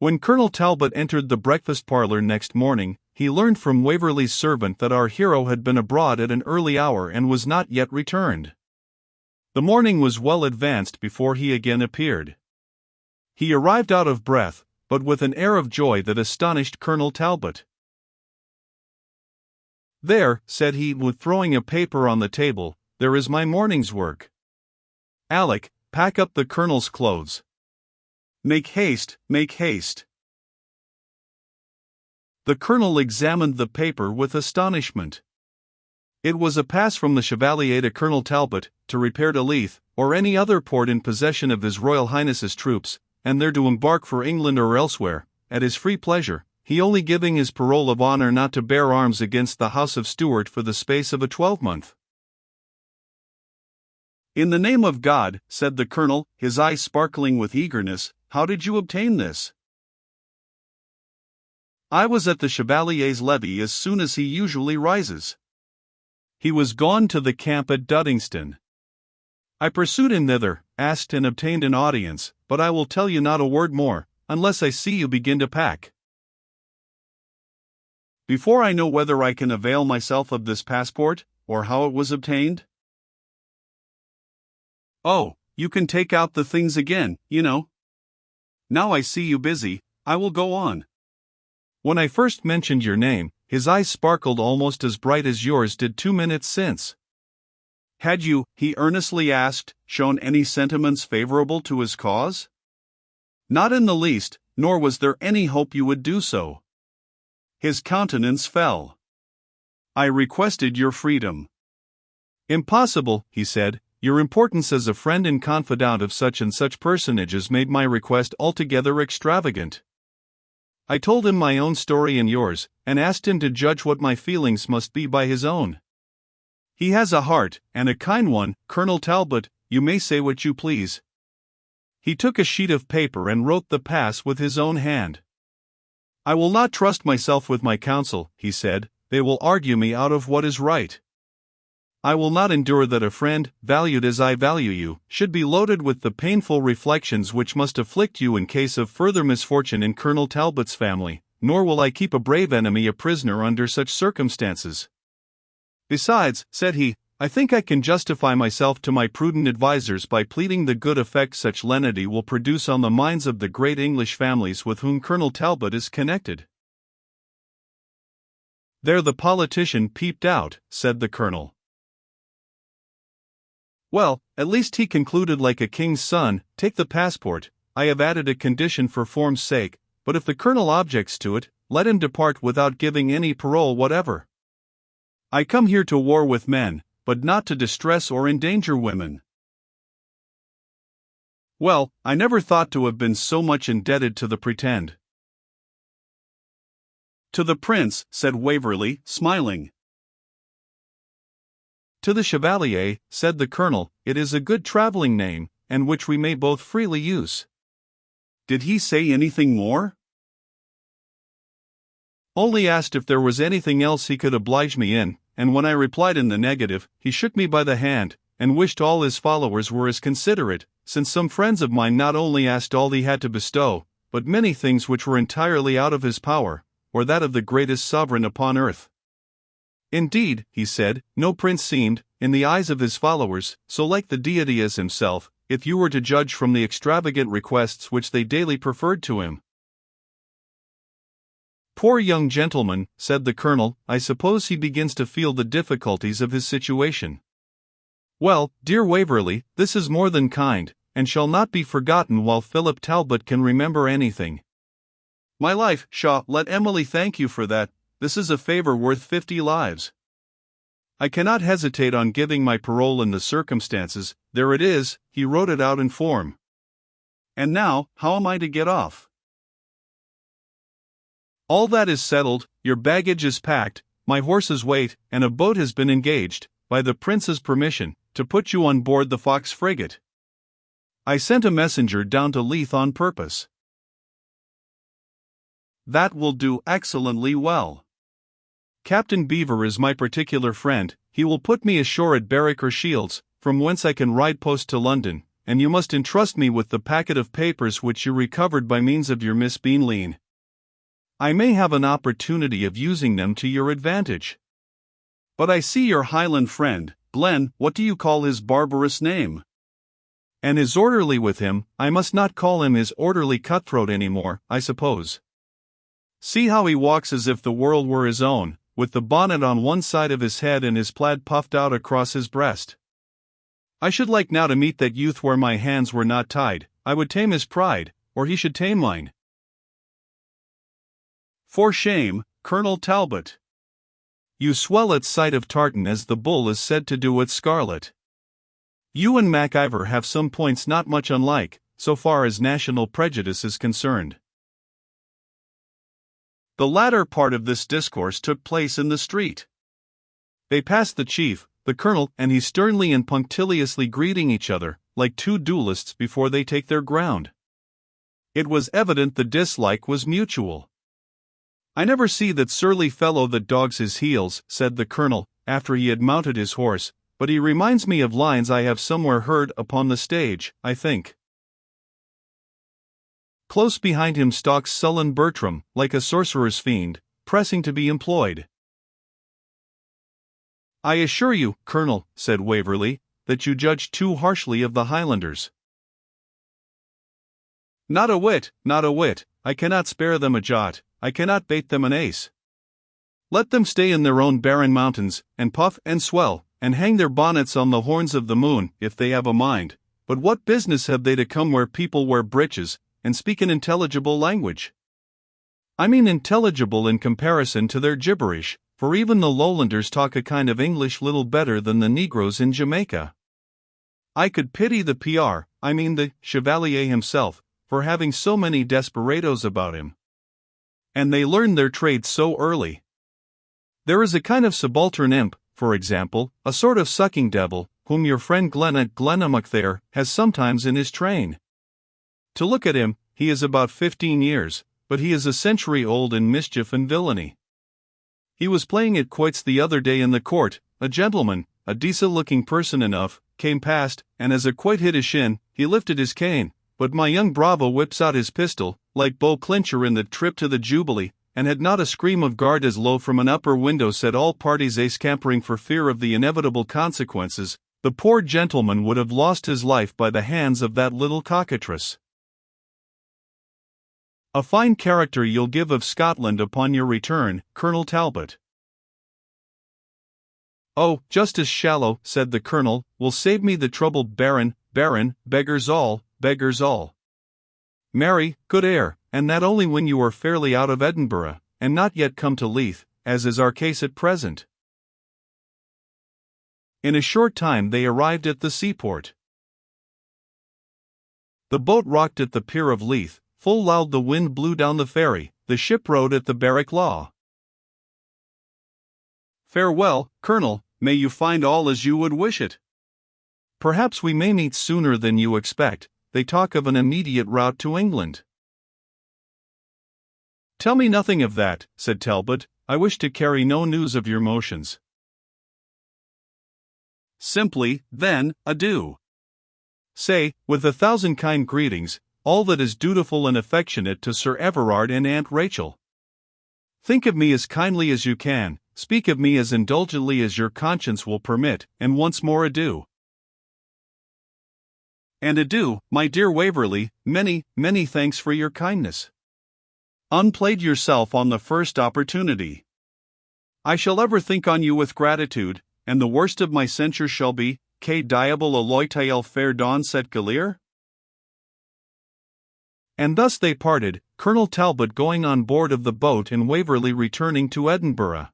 When Colonel Talbot entered the breakfast parlour next morning, he learned from Waverley's servant that our hero had been abroad at an early hour and was not yet returned. The morning was well advanced before he again appeared. He arrived out of breath, but with an air of joy that astonished Colonel Talbot. "There," said he, throwing a paper on the table, "there is my morning's work. Alick, pack up the Colonel's clothes. Make haste, make haste." The Colonel examined the paper with astonishment. It was a pass from the Chevalier to Colonel Talbot, to repair to Leith, or any other port in possession of His Royal Highness's troops, and there to embark for England or elsewhere, at his free pleasure, he only giving his parole of honour not to bear arms against the House of Stuart for the space of a 12-month. "In the name of God," said the Colonel, his eyes sparkling with eagerness, "how did you obtain this?" "I was at the Chevalier's levee as soon as he usually rises. He was gone to the camp at Duddingston. I pursued him thither, asked and obtained an audience, but I will tell you not a word more, unless I see you begin to pack. Before I know whether I can avail myself of this passport, or how it was obtained." "Oh, you can take out the things again, you know. Now I see you busy, I will go on. When I first mentioned your name, his eyes sparkled almost as bright as yours did 2 minutes since. Had you," he earnestly asked, "shown any sentiments favorable to his cause?" "Not in the least, nor was there any hope you would do so." His countenance fell. "I requested your freedom." "Impossible," he said. "Your importance as a friend and confidant of such and such personages made my request altogether extravagant. I told him my own story and yours, and asked him to judge what my feelings must be by his own. He has a heart, and a kind one, Colonel Talbot, you may say what you please." He took a sheet of paper and wrote the pass with his own hand. "I will not trust myself with my counsel," he said, "they will argue me out of what is right. I will not endure that a friend, valued as I value you, should be loaded with the painful reflections which must afflict you in case of further misfortune in Colonel Talbot's family, nor will I keep a brave enemy a prisoner under such circumstances. Besides," said he, "I think I can justify myself to my prudent advisers by pleading the good effect such lenity will produce on the minds of the great English families with whom Colonel Talbot is connected." "There the politician peeped out," said the Colonel. "Well, at least he concluded like a king's son, take the passport. I have added a condition for form's sake, but if the Colonel objects to it, let him depart without giving any parole whatever. I come here to war with men, but not to distress or endanger women." "Well, I never thought to have been so much indebted to the Pretend." "To the Prince," said Waverley, smiling. "To the Chevalier," said the Colonel, "it is a good travelling name, and which we may both freely use." "Did he say anything more?" "Only asked if there was anything else he could oblige me in, and when I replied in the negative, he shook me by the hand, and wished all his followers were as considerate, since some friends of mine not only asked all he had to bestow, but many things which were entirely out of his power, or that of the greatest sovereign upon earth. Indeed," he said, "no prince seemed, in the eyes of his followers, so like the deity as himself, if you were to judge from the extravagant requests which they daily preferred to him." "Poor young gentleman," said the Colonel, "I suppose he begins to feel the difficulties of his situation. Well, dear Waverley, this is more than kind, and shall not be forgotten while Philip Talbot can remember anything. My life, Shaw, let Emily thank you for that. This is a favour worth 50 lives. I cannot hesitate on giving my parole in the circumstances. There it is," he wrote it out in form. "And now, how am I to get off?" "All that is settled, your baggage is packed, my horses wait, and a boat has been engaged, by the Prince's permission, to put you on board the Fox frigate. I sent a messenger down to Leith on purpose." "That will do excellently well. Captain Beaver is my particular friend, he will put me ashore at Berwick or Shields, from whence I can ride post to London, and you must entrust me with the packet of papers which you recovered by means of your Miss Beanleen. I may have an opportunity of using them to your advantage. But I see your Highland friend, Glen, what do you call his barbarous name? And his orderly with him, I must not call him his orderly cutthroat any more, I suppose. See how he walks as if the world were his own, with the bonnet on one side of his head and his plaid puffed out across his breast. I should like now to meet that youth where my hands were not tied. I would tame his pride, or he should tame mine. For shame, Colonel Talbot. You swell at sight of tartan as the bull is said to do at scarlet. You and MacIver have some points not much unlike, so far as national prejudice is concerned. The latter part of this discourse took place in the street. They passed the chief, the colonel, and he sternly and punctiliously greeting each other, like two duelists before they take their ground. It was evident the dislike was mutual. I never see that surly fellow that dogs his heels, said the colonel, after he had mounted his horse, but he reminds me of lines I have somewhere heard upon the stage, I think. Close behind him stalks sullen Bertram, like a sorcerer's fiend, pressing to be employed. I assure you, Colonel, said Waverley, that you judge too harshly of the Highlanders. Not a whit, not a whit, I cannot spare them a jot, I cannot bait them an ace. Let them stay in their own barren mountains, and puff and swell, and hang their bonnets on the horns of the moon, if they have a mind, but what business have they to come where people wear breeches, and speak an intelligible language? I mean intelligible in comparison to their gibberish, for even the Lowlanders talk a kind of English little better than the Negroes in Jamaica. I could pity the the Chevalier himself, for having so many desperadoes about him. And they learn their trade so early. There is a kind of subaltern imp, for example, a sort of sucking devil, whom your friend Glen at Glenamuck there has sometimes in his train. To look at him, he is about 15 years, but he is a century old in mischief and villainy. He was playing at quoits the other day in the court, a gentleman, a decent-looking person enough, came past, and as a quoit hit his shin, he lifted his cane, but my young bravo whips out his pistol, like Beau Clincher in the Trip to the Jubilee, and had not a scream of guard as low from an upper window set all parties scampering for fear of the inevitable consequences, the poor gentleman would have lost his life by the hands of that little cockatrice. A fine character you'll give of Scotland upon your return, Colonel Talbot. Oh, just as shallow, said the colonel, will save me the trouble. Baron, beggars all, beggars all. Marry, good air, and that only when you are fairly out of Edinburgh, and not yet come to Leith, as is our case at present. In a short time they arrived at the seaport. The boat rocked at the pier of Leith, full loud the wind blew down the ferry, the ship rode at the Barrack Law. Farewell, Colonel, may you find all as you would wish it. Perhaps we may meet sooner than you expect. They talk of an immediate route to England. Tell me nothing of that, said Talbot, I wish to carry no news of your motions. Simply, then, adieu. Say, with 1,000 kind greetings, all that is dutiful and affectionate to Sir Everard and Aunt Rachel. Think of me as kindly as you can, speak of me as indulgently as your conscience will permit, and once more adieu. And adieu, my dear Waverley, many, many thanks for your kindness. Unplayed yourself on the first opportunity. I shall ever think on you with gratitude, and the worst of my censure shall be, que diable aloytael fair don set galir? And thus they parted, Colonel Talbot going on board of the boat and Waverley returning to Edinburgh.